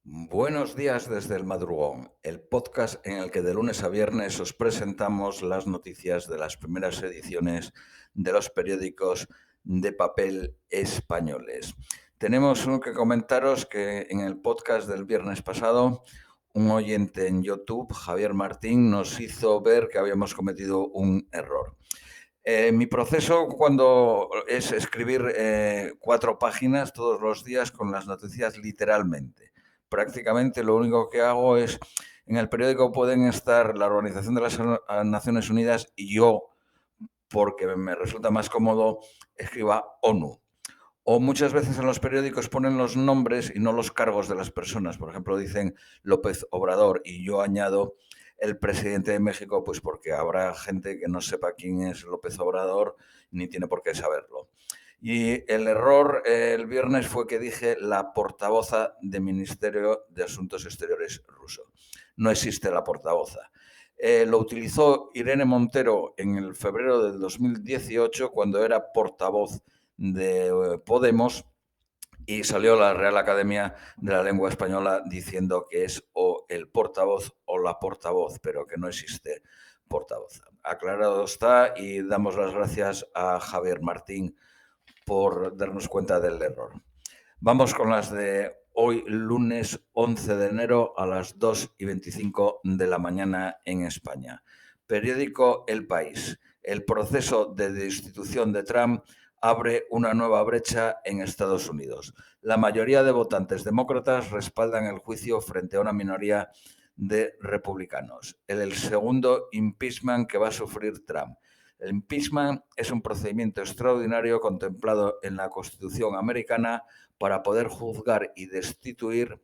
Buenos días desde el madrugón, el podcast en el que de lunes a viernes os presentamos las noticias de las primeras ediciones de los periódicos de papel españoles. Tenemos que comentaros que en el podcast del viernes pasado, un oyente en YouTube, Javier Martín, nos hizo ver que habíamos cometido un error. Mi proceso cuando es escribir 4 páginas todos los días con las noticias literalmente. Prácticamente lo único que hago es, en el periódico pueden estar la Organización de las Naciones Unidas y yo, porque me resulta más cómodo, escriba ONU. O muchas veces en los periódicos ponen los nombres y no los cargos de las personas. Por ejemplo, dicen López Obrador y yo añado el presidente de México, pues porque habrá gente que no sepa quién es López Obrador ni tiene por qué saberlo. Y el error el viernes fue que dije la portavoza del Ministerio de Asuntos Exteriores ruso. No existe la portavoza. Lo utilizó Irene Montero en el febrero del 2018 cuando era portavoz de Podemos y salió la Real Academia de la Lengua Española diciendo que es o el portavoz o la portavoz, pero que no existe portavoz. Aclarado está y damos las gracias a Javier Martín por darnos cuenta del error. Vamos con las de hoy, lunes 11 de enero a las 2:25 de la mañana en España. Periódico El País. El proceso de destitución de Trump abre una nueva brecha en Estados Unidos. La mayoría de votantes demócratas respaldan el juicio frente a una minoría de republicanos. El segundo impeachment que va a sufrir Trump. El impeachment es un procedimiento extraordinario contemplado en la Constitución americana para poder juzgar y destituir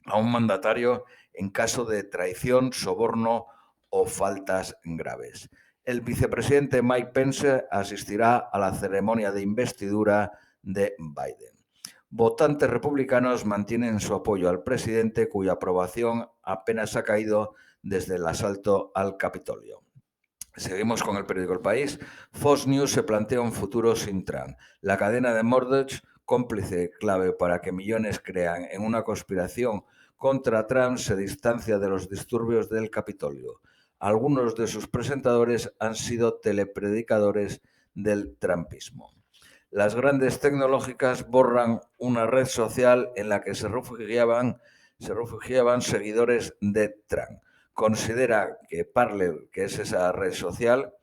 a un mandatario en caso de traición, soborno o faltas graves. El vicepresidente Mike Pence asistirá a la ceremonia de investidura de Biden. Votantes republicanos mantienen su apoyo al presidente, cuya aprobación apenas ha caído desde el asalto al Capitolio. Seguimos con el periódico El País. Fox News se plantea un futuro sin Trump. La cadena de Murdoch, cómplice clave para que millones crean en una conspiración contra Trump, se distancia de los disturbios del Capitolio. Algunos de sus presentadores han sido telepredicadores del trumpismo. Las grandes tecnológicas borran una red social en la que se refugiaban seguidores de Trump. Considera que Parler, que es esa red social,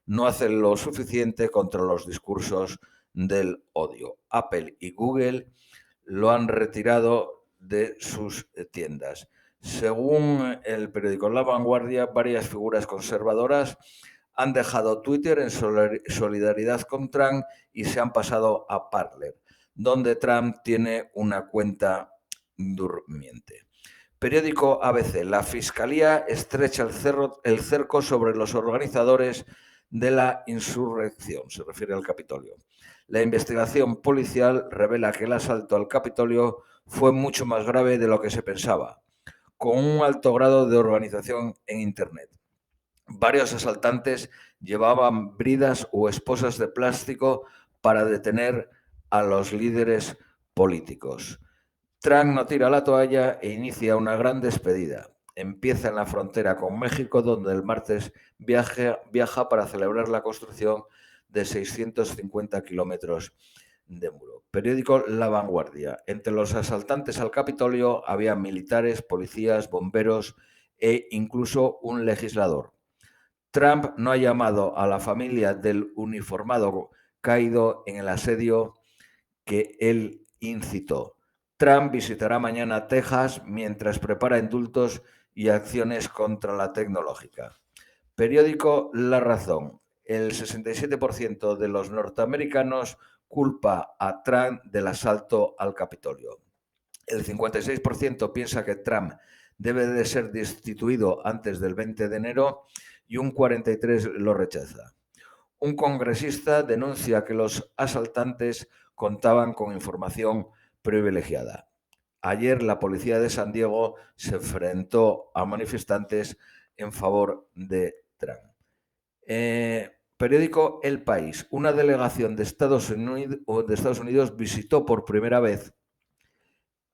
no hace lo suficiente contra los discursos del odio. Apple y Google lo han retirado de sus tiendas. Según el periódico La Vanguardia, varias figuras conservadoras han dejado Twitter en solidaridad con Trump y se han pasado a Parler, donde Trump tiene una cuenta durmiente. Periódico ABC. La Fiscalía estrecha el cerco sobre los organizadores de la insurrección. Se refiere al Capitolio. La investigación policial revela que el asalto al Capitolio fue mucho más grave de lo que se pensaba, con un alto grado de organización en Internet. Varios asaltantes llevaban bridas o esposas de plástico para detener a los líderes políticos. Trump no tira la toalla e inicia una gran despedida. Empieza en la frontera con México, donde el martes viaja para celebrar la construcción de 650 kilómetros de muro. Periódico La Vanguardia. Entre los asaltantes al Capitolio había militares, policías, bomberos e incluso un legislador. Trump no ha llamado a la familia del uniformado caído en el asedio que él incitó. Trump visitará mañana Texas mientras prepara indultos y acciones contra la tecnológica. Periódico La Razón. El 67% de los norteamericanos culpa a Trump del asalto al Capitolio. El 56% piensa que Trump debe de ser destituido antes del 20 de enero y un 43% lo rechaza. Un congresista denuncia que los asaltantes contaban con información privilegiada. Ayer la policía de San Diego se enfrentó a manifestantes en favor de Trump. Periódico El País. Una delegación de Estados Unidos visitó por primera vez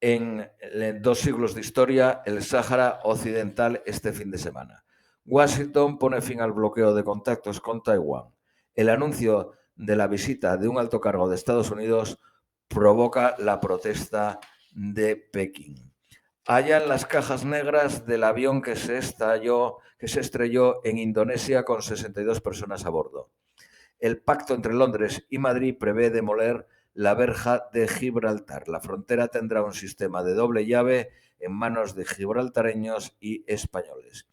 en 2 siglos de historia, el Sáhara Occidental este fin de semana. Washington pone fin al bloqueo de contactos con Taiwán. El anuncio de la visita de un alto cargo de Estados Unidos provoca la protesta de Pekín. Hallan las cajas negras del avión que se estrelló en Indonesia con 62 personas a bordo. El pacto entre Londres y Madrid prevé demoler la verja de Gibraltar. La frontera tendrá un sistema de doble llave en manos de gibraltareños y españoles.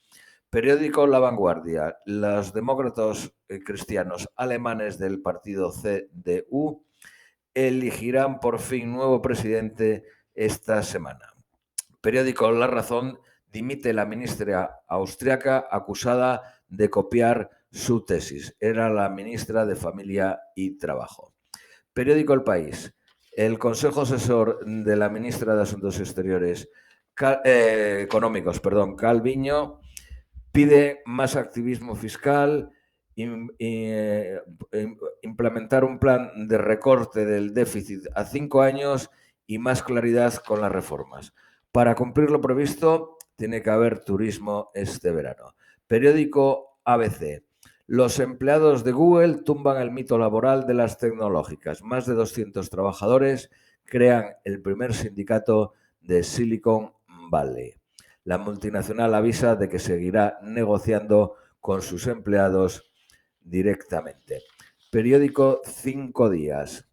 Periódico La Vanguardia. Los demócratas cristianos alemanes del partido CDU elegirán por fin nuevo presidente esta semana. Periódico La Razón. Dimite la ministra austriaca acusada de copiar su tesis. Era la ministra de Familia y Trabajo. Periódico El País. El Consejo Asesor de la ministra de Asuntos Exteriores Económicos, Calviño, pide más activismo fiscal, implementar un plan de recorte del déficit a 5 años y más claridad con las reformas. Para cumplir lo previsto, tiene que haber turismo este verano. Periódico ABC. Los empleados de Google tumban el mito laboral de las tecnológicas. Más de 200 trabajadores crean el primer sindicato de Silicon Valley. La multinacional avisa de que seguirá negociando con sus empleados directamente. Periódico 5 días.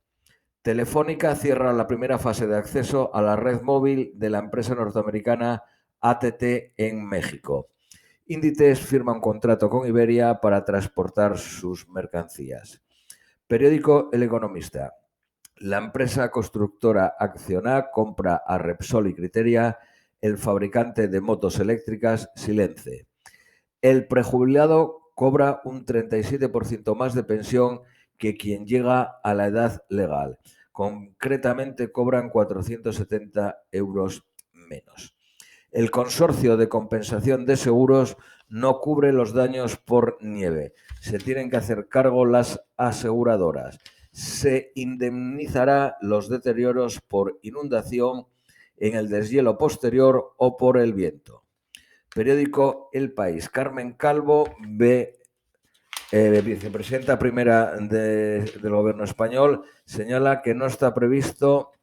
Telefónica cierra la primera fase de acceso a la red móvil de la empresa norteamericana AT&T en México. Inditex firma un contrato con Iberia para transportar sus mercancías. Periódico El Economista. La empresa constructora Acciona compra a Repsol y Criteria el fabricante de motos eléctricas Silence. El prejubilado cobra un 37% más de pensión que quien llega a la edad legal. Concretamente cobran 470 euros menos. El consorcio de compensación de seguros no cubre los daños por nieve. Se tienen que hacer cargo las aseguradoras. Se indemnizará los deterioros por inundación en el deshielo posterior o por el viento. Periódico El País. Carmen Calvo, vicepresidenta primera del gobierno español, señala que no está previsto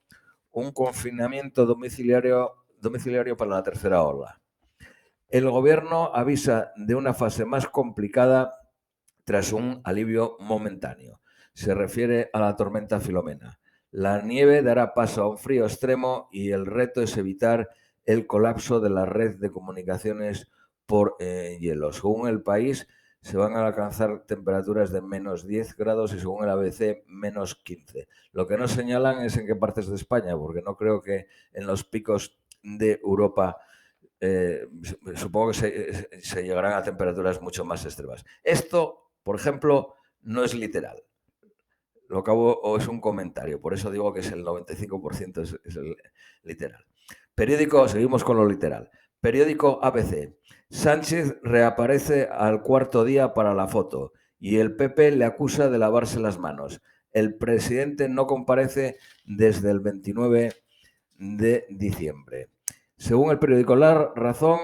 un confinamiento domiciliario para la tercera ola. El gobierno avisa de una fase más complicada tras un alivio momentáneo. Se refiere a la tormenta Filomena. La nieve dará paso a un frío extremo y el reto es evitar el colapso de la red de comunicaciones por hielo. Según El País, se van a alcanzar temperaturas de menos 10 grados y según el ABC, menos 15. Lo que no señalan es en qué partes de España, porque no creo que en los picos de Europa supongo que se llegarán a temperaturas mucho más extremas. Esto, por ejemplo, no es literal. Lo acabo o es un comentario, por eso digo que es el 95% es el literal. Periódico, seguimos con lo literal. Periódico ABC. Sánchez reaparece al cuarto día para la foto y el PP le acusa de lavarse las manos. El presidente no comparece desde el 29 de diciembre. Según el periódico La Razón,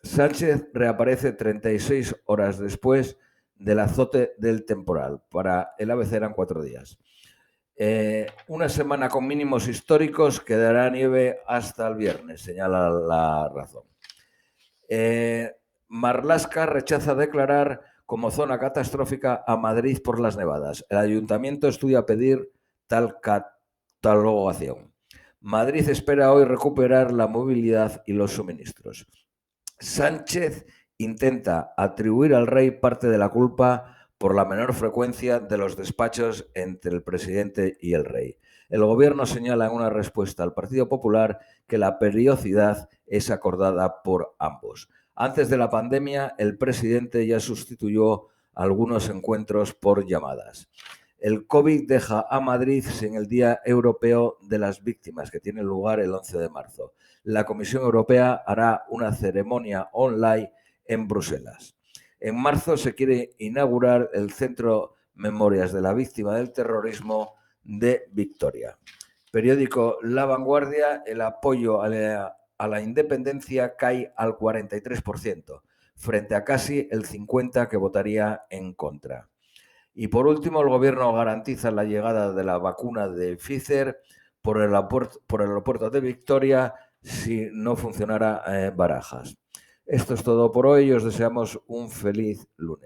Sánchez reaparece 36 horas después del azote del temporal. Para el ABC eran 4 días. Una semana con mínimos históricos que dará nieve hasta el viernes, señala La Razón. Marlaska rechaza declarar como zona catastrófica a Madrid por las nevadas. El ayuntamiento estudia pedir tal catalogación. Madrid espera hoy recuperar la movilidad y los suministros. Sánchez intenta atribuir al rey parte de la culpa por la menor frecuencia de los despachos entre el presidente y el rey. El gobierno señala en una respuesta al Partido Popular que la periodicidad es acordada por ambos. Antes de la pandemia, el presidente ya sustituyó algunos encuentros por llamadas. El COVID deja a Madrid sin el Día Europeo de las Víctimas, que tiene lugar el 11 de marzo. La Comisión Europea hará una ceremonia online en Bruselas. En marzo se quiere inaugurar el Centro Memorias de la Víctima del Terrorismo de Victoria. Periódico La Vanguardia, el apoyo a la a la independencia cae al 43%, frente a casi el 50% que votaría en contra. Y por último, el Gobierno garantiza la llegada de la vacuna de Pfizer por el aeropuerto de Victoria si no funcionara Barajas. Esto es todo por hoy y os deseamos un feliz lunes.